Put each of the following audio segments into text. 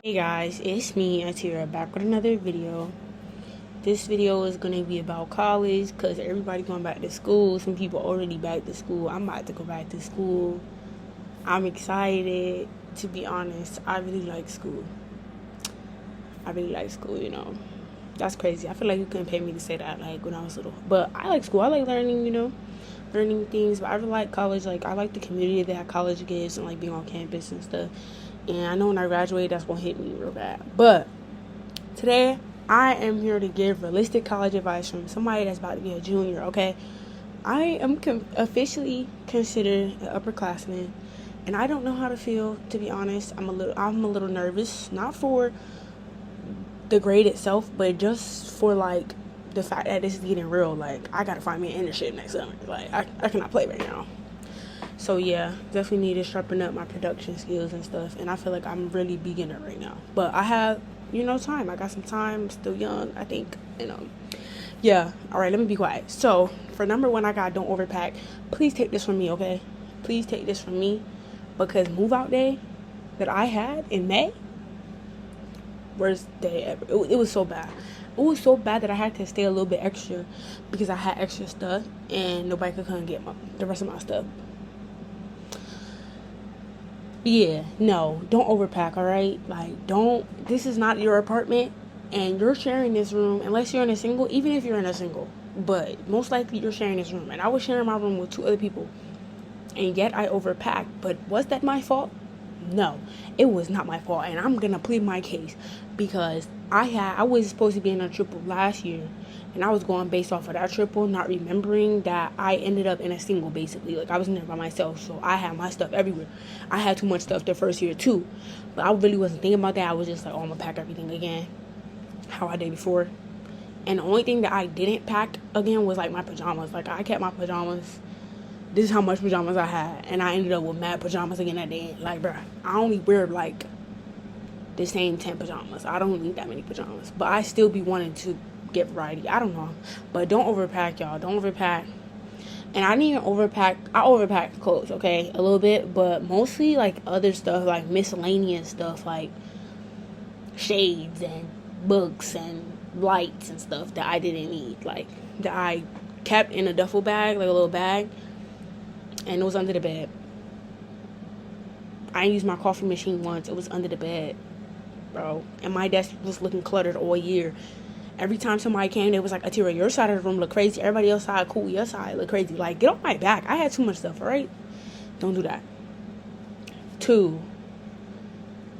Hey guys, it's me, Atira, back with another video. This video is going to be about college because everybody going back to school. Some people already back to school. I'm about to go back to school. I'm excited. To be honest, I really like school. That's crazy. I feel like you couldn't pay me to say that like when I was little. But I like school. I like learning, learning things. But I really like college. Like I like the community that college gives and like being on campus and stuff. And I know when I graduate, that's going to hit me real bad. But today, I am here to give realistic college advice from somebody that's about to be a junior, okay? I am officially considered an upperclassman. And I don't know how to feel, to be honest. I'm a little nervous. Not for the grade itself, but just for, like, the fact that this is getting real. Like, I got to find me an internship next summer. Like, I cannot play right now. So yeah, definitely need to sharpen up my production skills and stuff. And I feel like I'm really beginner right now. But I have, time. I got some time. I'm still young, I think. Yeah. All right, let me be quiet. So for number one, I got don't overpack. Please take this from me, okay? Please take this from me. Because move out day that I had in May, worst day ever. It was so bad. It was so bad that I had to stay a little bit extra because I had extra stuff and nobody could come get the rest of my stuff. Yeah, no, don't overpack, all right? Like, this is not your apartment, and you're sharing this room, unless you're in a single, even if you're in a single, but most likely you're sharing this room, and I was sharing my room with 2 other people, and yet I overpacked, but was that my fault? No, it was not my fault, and I'm gonna plead my case, because I was supposed to be in a triple last year, and I was going based off of that triple, not remembering that I ended up in a single, basically. Like, I was in there by myself, so I had my stuff everywhere. I had too much stuff the first year, too. But I really wasn't thinking about that. I was just like, I'm going to pack everything again, how I did before. And the only thing that I didn't pack again was, like, my pajamas. Like, I kept my pajamas. This is how much pajamas I had. And I ended up with mad pajamas again at the end. Like, bruh, I only wear, like, the same 10 pajamas. I don't need that many pajamas. But I still be wanting to get variety. I don't know, but don't overpack, y'all. Don't overpack. And I didn't even overpack. I overpacked clothes, okay, a little bit, but mostly like other stuff, like miscellaneous stuff, like shades and books and lights and stuff that I didn't need, like that I kept in a duffel bag, like a little bag, and it was under the bed. I didn't use my coffee machine once. It was under the bed, bro. And my desk was looking cluttered all year. Every time somebody came, they was like, Atira, your side of the room look crazy. Everybody else side, cool. Your side look crazy. Like, get off my back. I had too much stuff, all right? Don't do that. 2,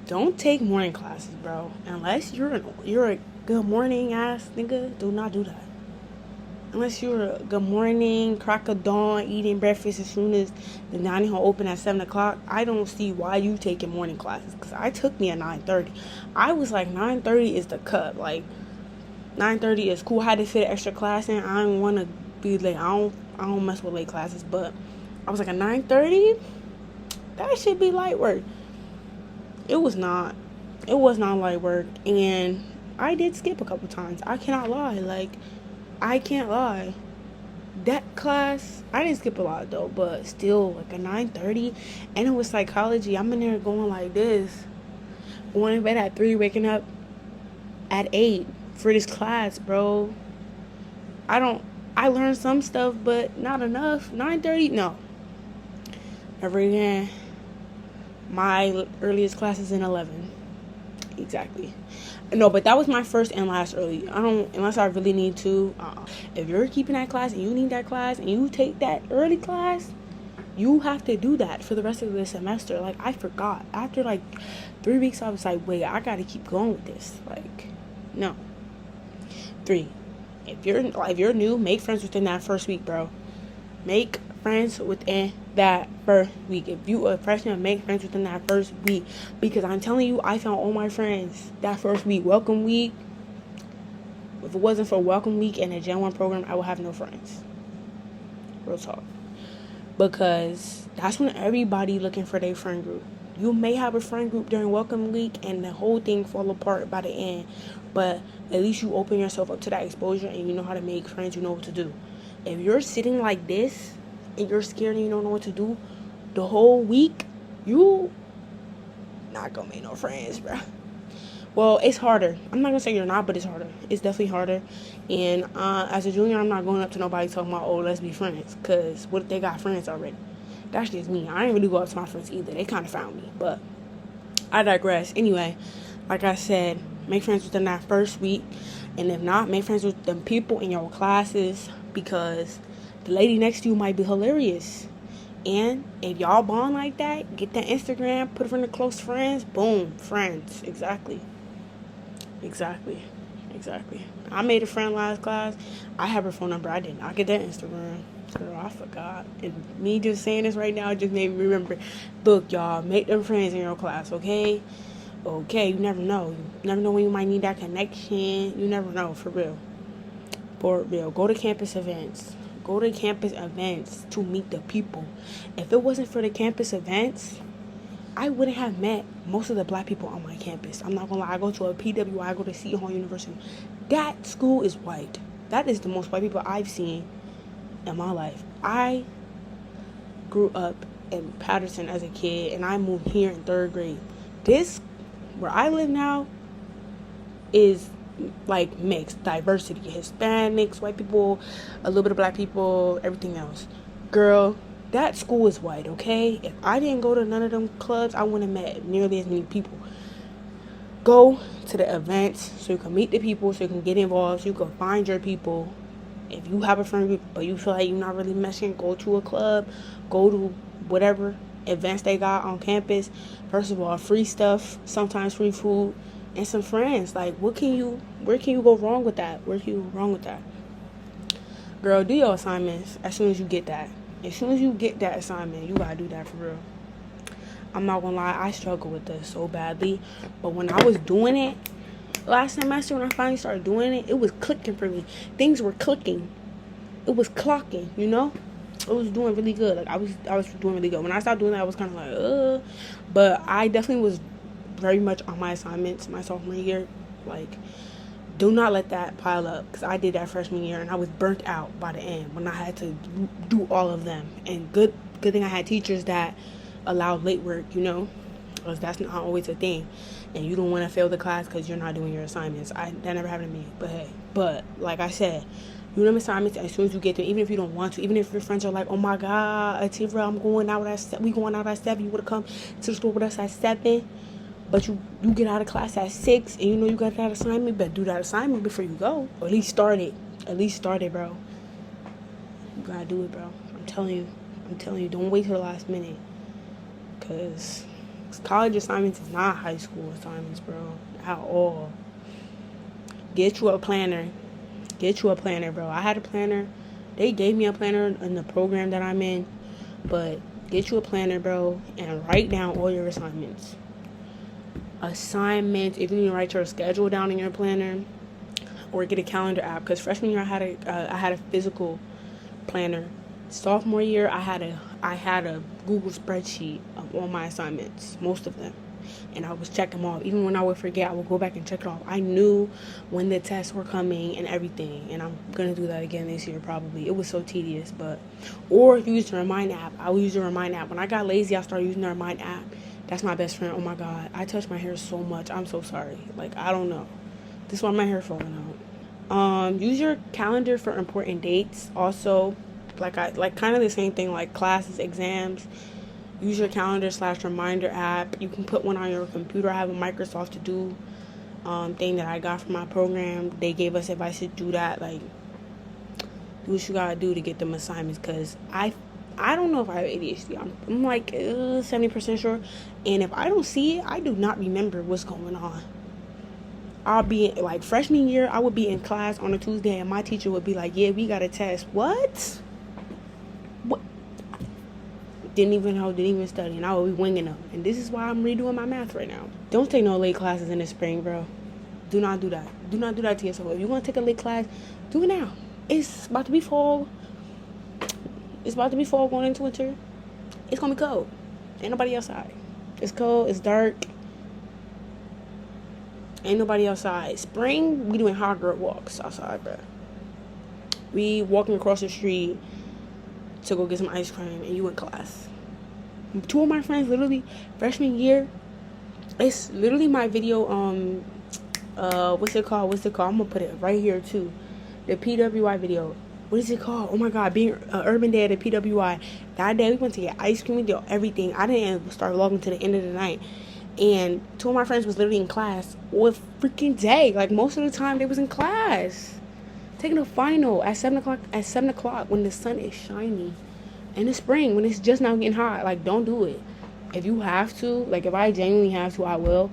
don't take morning classes, bro. Unless you're a good morning ass nigga, do not do that. Unless you're a good morning, crack of dawn, eating breakfast as soon as the dining hall open at 7 o'clock, I don't see why you taking morning classes. Because I took me at 9:30. I was like, 9:30 is the cut. Like, 9:30 is cool. I had to fit an extra class in. I don't want to be late. I don't mess with late classes. But I was like, at 9:30, that should be light work. It was not. It was not light work. And I did skip a couple times. I cannot lie. Like, I can't lie. That class, I didn't skip a lot though. But still, like at 9:30. And it was psychology. I'm in there going like this. Going to bed at 3, waking up at 8. For this class, bro. I learned some stuff, but not enough. 9:30, no. Never again. My earliest class is in 11. Exactly. No, but that was my first and last early. Unless I really need to. If you're keeping that class and you need that class and you take that early class, you have to do that for the rest of the semester. Like, I forgot. After like 3 weeks, I was like, wait, I gotta keep going with this. Like, no. 3, if you're new, make friends within that first week, bro. Make friends within that first week. If you a freshman, make friends within that first week. Because I'm telling you, I found all my friends that first week. Welcome week. If it wasn't for welcome week and the Gen 1 program, I would have no friends. Real talk. Because that's when everybody looking for their friend group. You may have a friend group during welcome week and the whole thing fall apart by the end. But at least you open yourself up to that exposure and you know how to make friends, you know what to do. If you're sitting like this and you're scared and you don't know what to do the whole week, you not gonna make no friends, bro. Well, it's harder. I'm not gonna say you're not, but it's harder. It's definitely harder. And as a junior, I'm not going up to nobody talking about, oh, let's be friends. Because what if they got friends already? That's just me. I ain't really go up to my friends either. They kind of found me. But I digress. Anyway, like I said, make friends within that first week. And if not, make friends with them people in your classes. Because the lady next to you might be hilarious. And if y'all bond like that, get that Instagram, put her in the close friends. Boom. Friends. Exactly. I made a friend last class. I have her phone number. I did not get that Instagram. Girl, I forgot. And me just saying this right now just made me remember. Look, y'all, make them friends in your class, okay? Okay, you never know. You never know when you might need that connection. You never know, for real. For real. Go to campus events. Go to campus events to meet the people. If it wasn't for the campus events, I wouldn't have met most of the black people on my campus. I'm not gonna lie. I go to a PW. I go to Seton University. That school is white. That is the most white people I've seen in my life. I grew up in Patterson as a kid, and I moved here in 3rd grade. This, where I live now, is like mixed. Diversity. Hispanics, white people, a little bit of black people, everything else. Girl, that school is white, okay? If I didn't go to none of them clubs, I wouldn't have met nearly as many people. Go to the events so you can meet the people, so you can get involved, so you can find your people. If you have a friend group, but you feel like you're not really meshing, go to a club, go to whatever events they got on campus. First of all, free stuff, sometimes free food, and some friends. Like, where can you go wrong with that? Girl, do your assignments as soon as you get that. As soon as you get that assignment, you gotta do that for real. I'm not gonna lie, I struggle with this so badly. But when I was doing it last semester, when I finally started doing it, it was clicking for me. Things were clicking. It was clocking, you know? It was doing really good. Like, I was doing really good. When I started doing that, I was kind of like, But I definitely was very much on my assignments my sophomore year. Like, do not let that pile up, because I did that freshman year and I was burnt out by the end when I had to do all of them. And good thing I had teachers that allowed late work, you know, because that's not always a thing. And you don't want to fail the class because you're not doing your assignments. That never happened to me. But hey, like I said, do them assignments as soon as you get them, even if you don't want to. Even if your friends are like, oh my God, Ativa, we going out at 7. You would have come to the store with us at 7. But you get out of class at 6 and you know you got that assignment, but do that assignment before you go. Or at least start it. Bro. You gotta do it, bro. I'm telling you, don't wait till the last minute. Because college assignments is not high school assignments, bro. At all. Get you a planner, bro. I had a planner. They gave me a planner in the program that I'm in. But get you a planner, bro, and write down all your assignments. If you need to write your schedule down in your planner, or get a calendar app. Because freshman year I had a physical planner. Sophomore year I had a Google spreadsheet of all my assignments, most of them, and I was checking them off. Even when I would forget, I would go back and check it off. I knew when the tests were coming and everything, and I'm gonna do that again this year probably. It was so tedious, or use the Remind app. I would use the Remind app. When I got lazy, I started using the Remind app. That's my best friend. Oh my God, I touch my hair so much. I'm so sorry. Like, I don't know. This is why my hair falling out. Use your calendar for important dates. Also, like kind of the same thing, like classes, exams. Use your calendar / reminder app. You can put one on your computer. I have a Microsoft To Do thing that I got from my program. They gave us advice to do that. Like, do what you gotta do to get them assignments. Cause I don't know if I have ADHD. I'm like 70% sure. And if I don't see it, I do not remember what's going on. I'll be like freshman year, I would be in class on a Tuesday and my teacher would be like, yeah, we got a test. What? Didn't even study, and I would be winging them. And this is why I'm redoing my math right now. Don't take no late classes in the spring, bro. Do not do that. Do not do that to yourself. If you want to take a late class, do it now. It's about to be fall. Going into winter. It's gonna be cold. Ain't nobody outside. It's cold. It's dark. Ain't nobody outside. Spring, we doing hot girl walks outside, bro. We walking across the street to go get some ice cream, and you in class. 2 of my friends, literally freshman year, it's literally my video what's it called? I'm gonna put it right here too. The PWI video. What is it called? Oh my God, being urban day at the PWI. That day we went to get ice cream, we did everything. I didn't start vlogging to the end of the night. And two of my friends was literally in class all freaking day. Like most of the time they was in class. Taking a final at 7 o'clock when the sun is shiny. In the spring when it's just now getting hot. Like don't do it. If you have to, like if I genuinely have to, I will.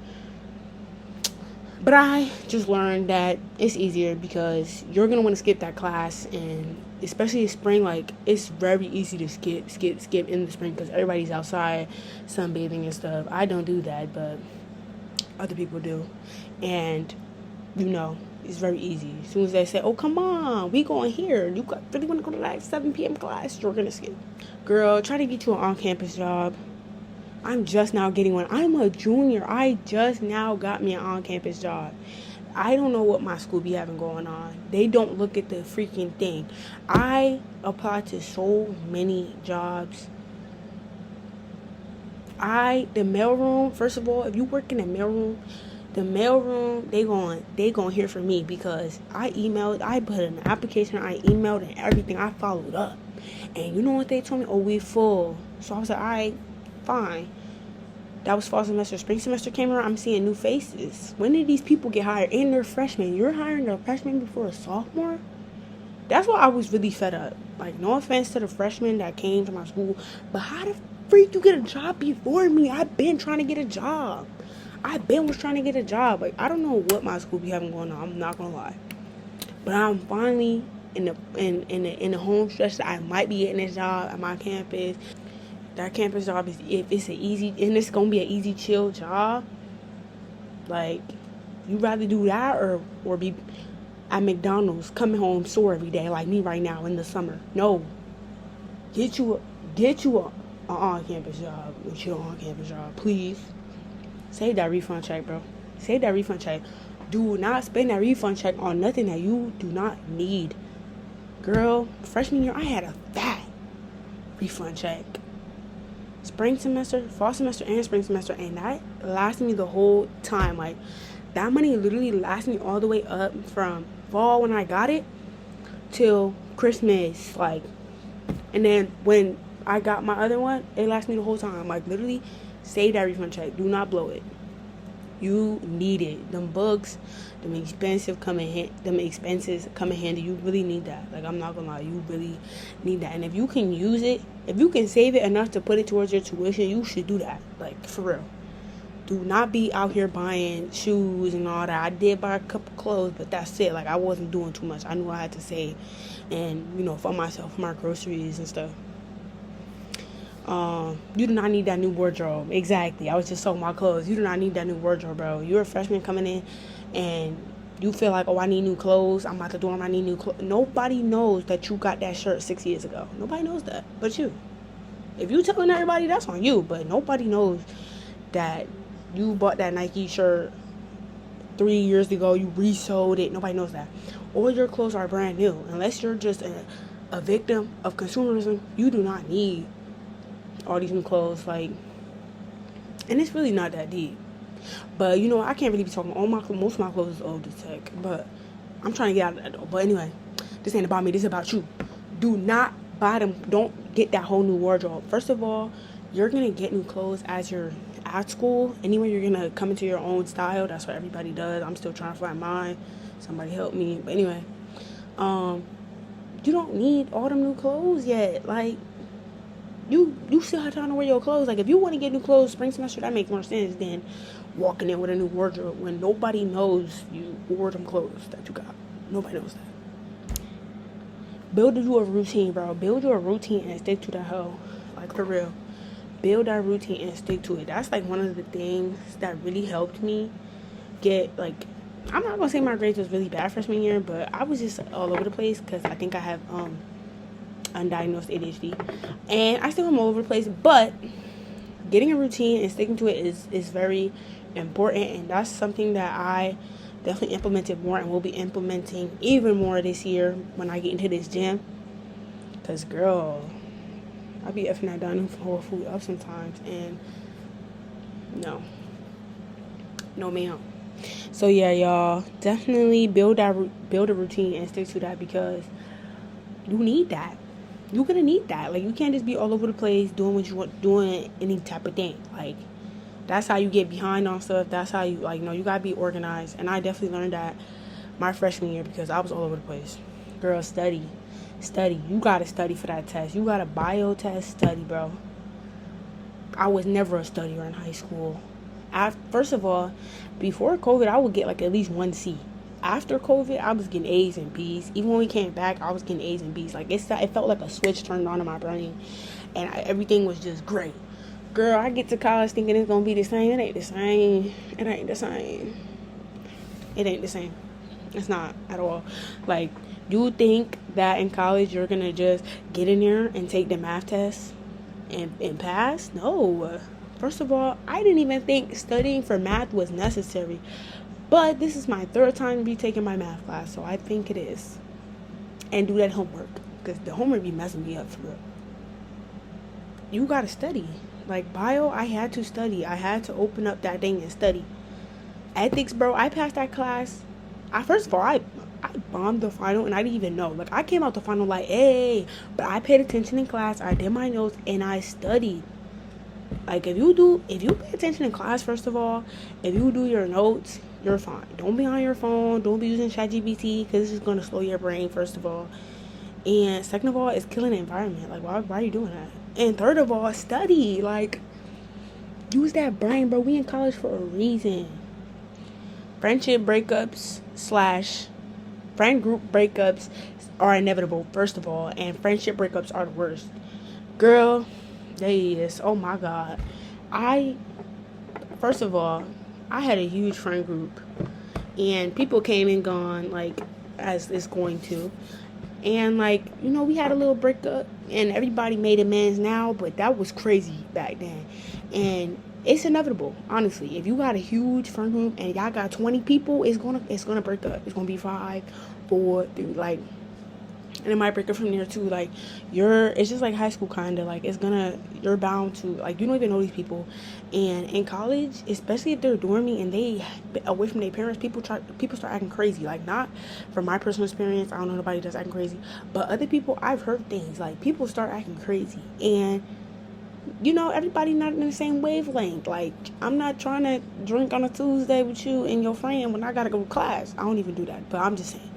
But I just learned that it's easier because you're going to want to skip that class. And especially in spring, like, it's very easy to skip in the spring because everybody's outside sunbathing and stuff. I don't do that, but other people do. And, it's very easy. As soon as they say, oh, come on, we going here. You really want to go to that 7 p.m. class? You're going to skip. Girl, try to get you an on-campus job. I'm just now getting one. I'm a junior. I just now got me an on-campus job. I don't know what my school be having going on. They don't look at the freaking thing. I applied to so many jobs. The mailroom, first of all, if you work in the mailroom, they gonna hear from me because I put an application, I emailed and everything. I followed up. And you know what they told me? Oh, we full. So I was like, all right. Fine. That was fall semester. Spring semester came around. I'm seeing new faces. When did these people get hired? And they're freshmen. You're hiring a freshman before a sophomore? That's why I was really fed up. Like, no offense to the freshmen that came to my school, but how the freak you get a job before me? I've been trying to get a job. Like, I don't know what my school be having going on. I'm not gonna lie, but I'm finally in the home stretch that I might be getting this job at my campus. That campus job is, if it's it's gonna be an easy, chill job. Like, you rather do that or be at McDonald's coming home sore every day like me right now in the summer? No, get you a on-campus job. Get you an on-campus job, please. Save that refund check, bro. Save that refund check. Do not spend that refund check on nothing that you do not need. Girl, freshman year I had a fat refund check. Spring semester, fall semester, and spring semester, and that lasted me the whole time. Like, that money literally lasted me all the way up from fall when I got it till Christmas. Like, and then when I got my other one, it lasted me the whole time. Like, literally, save that refund check. Do not blow it. You need it. Them books, them expenses come in handy. You really need that. Like, I'm not gonna lie, you really need that. And if you can use it, if you can save it enough to put it towards your tuition, you should do that. Like, for real. Do not be out here buying shoes and all that. I did buy a couple clothes, but that's it. Like, I wasn't doing too much. I knew I had to save and, for myself, for my groceries and stuff. You do not need that new wardrobe. Exactly. I was just talking about clothes. You do not need that new wardrobe, bro. You're a freshman coming in and you feel like, oh, I need new clothes. I'm about to dorm. I need new clothes. Nobody knows that you got that shirt 6 years ago. Nobody knows that but you. If you telling everybody, that's on you. But nobody knows that you bought that Nike shirt 3 years ago. You resold it. Nobody knows that. All your clothes are brand new. Unless you're just a victim of consumerism, you do not need all these new clothes. Like, and it's really not that deep. But I can't really be talking. Most of my clothes is old as heck. But I'm trying to get out of that though. But anyway, this ain't about me. This is about you. Do not buy them. Don't get that whole new wardrobe. First of all, you're gonna get new clothes as you're at school. Anyway, you're gonna come into your own style. That's what everybody does. I'm still trying to find mine. Somebody help me. But anyway, you don't need all them new clothes yet. Like, you still have time to wear your clothes. Like, if you want to get new clothes spring semester, that makes more sense than walking in with a new wardrobe when nobody knows you wore them clothes that you got. Nobody knows that. Build you a routine, bro. Build you a routine and stick to that hoe. Like, for real. Build that routine and stick to it. That's like one of the things that really helped me get, like, I'm not gonna say my grades was really bad freshman year, but I was just all over the place because I think I have undiagnosed ADHD, and I still am all over the place. But getting a routine and sticking to it is very important, and that's something that I definitely implemented more and will be implementing even more this year when I get into this gym. Because, girl, I be effing that dining hall food up sometimes, and no ma'am. So yeah, y'all, definitely build a routine and stick to that, because you need that. You're gonna need that. Like, you can't just be all over the place doing what you want, doing any type of thing. Like, that's how you get behind on stuff. That's how you, like, you gotta be organized. And I definitely learned that my freshman year, because I was all over the place. Girl, study. You gotta study for that test. You got a bio test, study, bro. I was never a studier in high school. First of all, before COVID, I would get like at least 1C. After COVID, I was getting A's and B's. Even when we came back, I was getting A's and B's. Like, it felt like a switch turned on in my brain, and everything was just great. Girl, I get to college thinking it's gonna be the same. It ain't the same. It ain't the same. It ain't the same. It's not at all. Like, you think that in college you're gonna just get in there and take the math test and pass? No. First of all, I didn't even think studying for math was necessary. But this is my third time to be taking my math class, so I think it is. And do that homework, because the homework be messing me up for real. You gotta study. Like, bio, I had to study. I had to open up that thing and study. Ethics, bro, I passed that class. First of all, I bombed the final, and I didn't even know. Like, I came out the final like, hey, but I paid attention in class. I did my notes, and I studied. Like, if you pay attention in class, first of all, if you do your notes, you're fine. Don't be on your phone. Don't be using ChatGPT, because this is going to slow your brain, first of all. And second of all, it's killing the environment. Like, why are you doing that? And third of all, study. Like, use that brain, bro. We in college for a reason. Friendship breakups / friend group breakups are inevitable, first of all. And friendship breakups are the worst. Girl, yes. Oh, my God. First of all, I had a huge friend group, and people came and gone, like, as it's going to. And, like, we had a little breakup, and everybody made amends now, but that was crazy back then. And it's inevitable, honestly. If you got a huge friend group and y'all got 20 people, it's gonna break up. It's gonna be 5, 4, 3, like, and it might break up from there too. Like, it's just like high school, kind of. Like, you're bound to, like, you don't even know these people. And in college, especially if they're dorming and they away from their parents, people start acting crazy. Like, not from my personal experience, I don't know nobody that's acting crazy, but other people, I've heard things like people start acting crazy, and everybody not in the same wavelength. Like, I'm not trying to drink on a Tuesday with you and your friend when I gotta go to class. I don't even do that, but I'm just saying.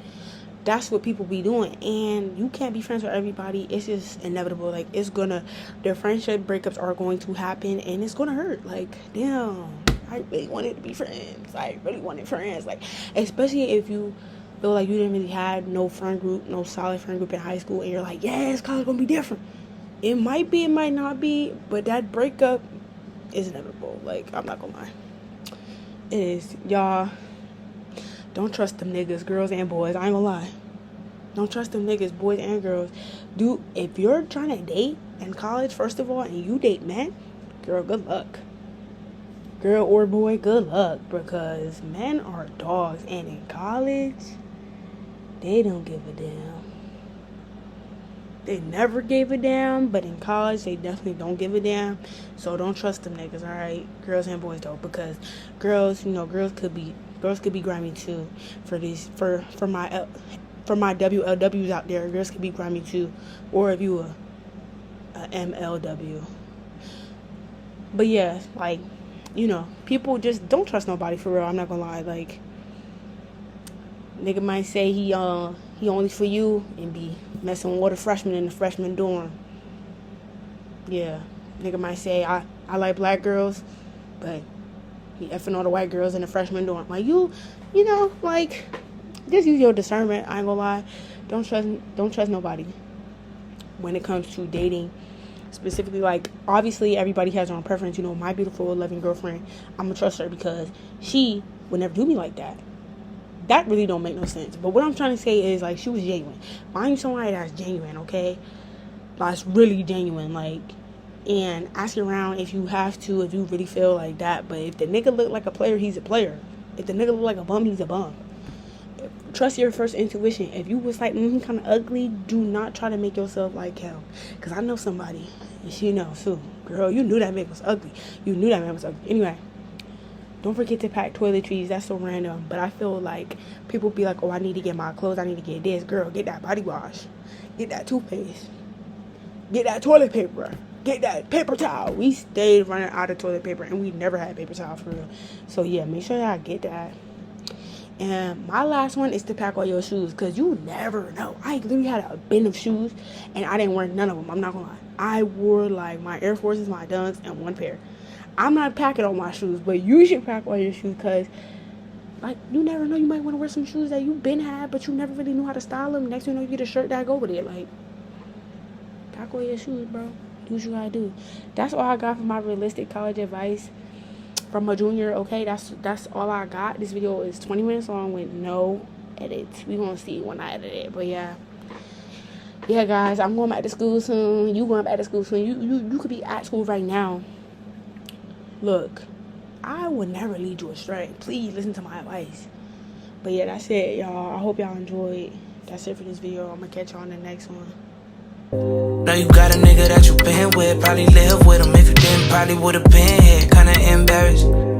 That's what people be doing, and you can't be friends with everybody. It's just inevitable. Like, their friendship breakups are going to happen, and it's gonna hurt. Like, damn, I really wanted to be friends. I really wanted friends. Like, especially if you feel like you didn't really have no friend group, no solid friend group in high school, and you're like, yes, college gonna be different. It might be, it might not be, but that breakup is inevitable. Like, I'm not gonna lie. It is. Y'all, don't trust them niggas, girls and boys. I ain't gonna lie. Don't trust them niggas, boys and girls. If you're trying to date in college, first of all, and you date men, girl, good luck. Girl or boy, good luck. Because men are dogs. And in college, they don't give a damn. They never gave a damn, but in college, they definitely don't give a damn. So don't trust them niggas, alright? Girls and boys don't, because girls could be grimy too. For my WLWs out there, girls could be grimy too. Or if you a MLW. But yeah, like, people just don't trust nobody for real. I'm not gonna lie. Like, nigga might say he only for you and be messing with a freshman in the freshman dorm. Yeah. Nigga might say I like black girls, but he effing all the white girls in the freshman dorm. Like, like, just use your discernment. I ain't gonna lie. Don't trust nobody when it comes to dating. Specifically, like, obviously everybody has their own preference. My beautiful, loving girlfriend, I'm gonna trust her because she would never do me like that. That really don't make no sense. But what I'm trying to say is, like, she was genuine. Find somebody that's genuine, okay? That's really genuine, like, and ask around if you have to, if you really feel like that. But if the nigga look like a player, he's a player. If the nigga look like a bum, he's a bum. Trust your first intuition. If you was like, kind of ugly, do not try to make yourself like him. Because I know somebody, and she knows too. Girl, you knew that man was ugly. Anyway, Don't forget to pack toiletries. That's so random. But I feel like people be like, oh, I need to get my clothes. I need to get this. Girl, get that body wash. Get that toothpaste. Get that toilet paper. Get that paper towel. We stayed running out of toilet paper, and we never had paper towel for real. So, yeah, make sure y'all get that. And my last one is to pack all your shoes, because you never know. I literally had a bin of shoes, and I didn't wear none of them. I'm not going to lie. I wore, like, my Air Forces, my Dunks, and one pair. I'm not packing all my shoes, but you should pack all your shoes, because, like, you never know. You might want to wear some shoes that you've been had, but you never really knew how to style them. Next thing you know, you get a shirt that go with it. Like, pack all your shoes, bro. Do what you gotta do. That's all I got for my realistic college advice from a junior. Okay, that's all I got. This video is 20 minutes long with no edits. We gonna see when I edit it. But yeah, guys, I'm going back to school soon. You going back to school soon. You could be at school right now. Look, I would never lead you astray. Please listen to my advice. But yeah, that's it, y'all. I hope y'all enjoyed. That's it for this video. I'm gonna catch y'all on the next one. Now you got a nigga that you been with. Probably live with him. If you didn't, probably would've been here. Kinda embarrassed.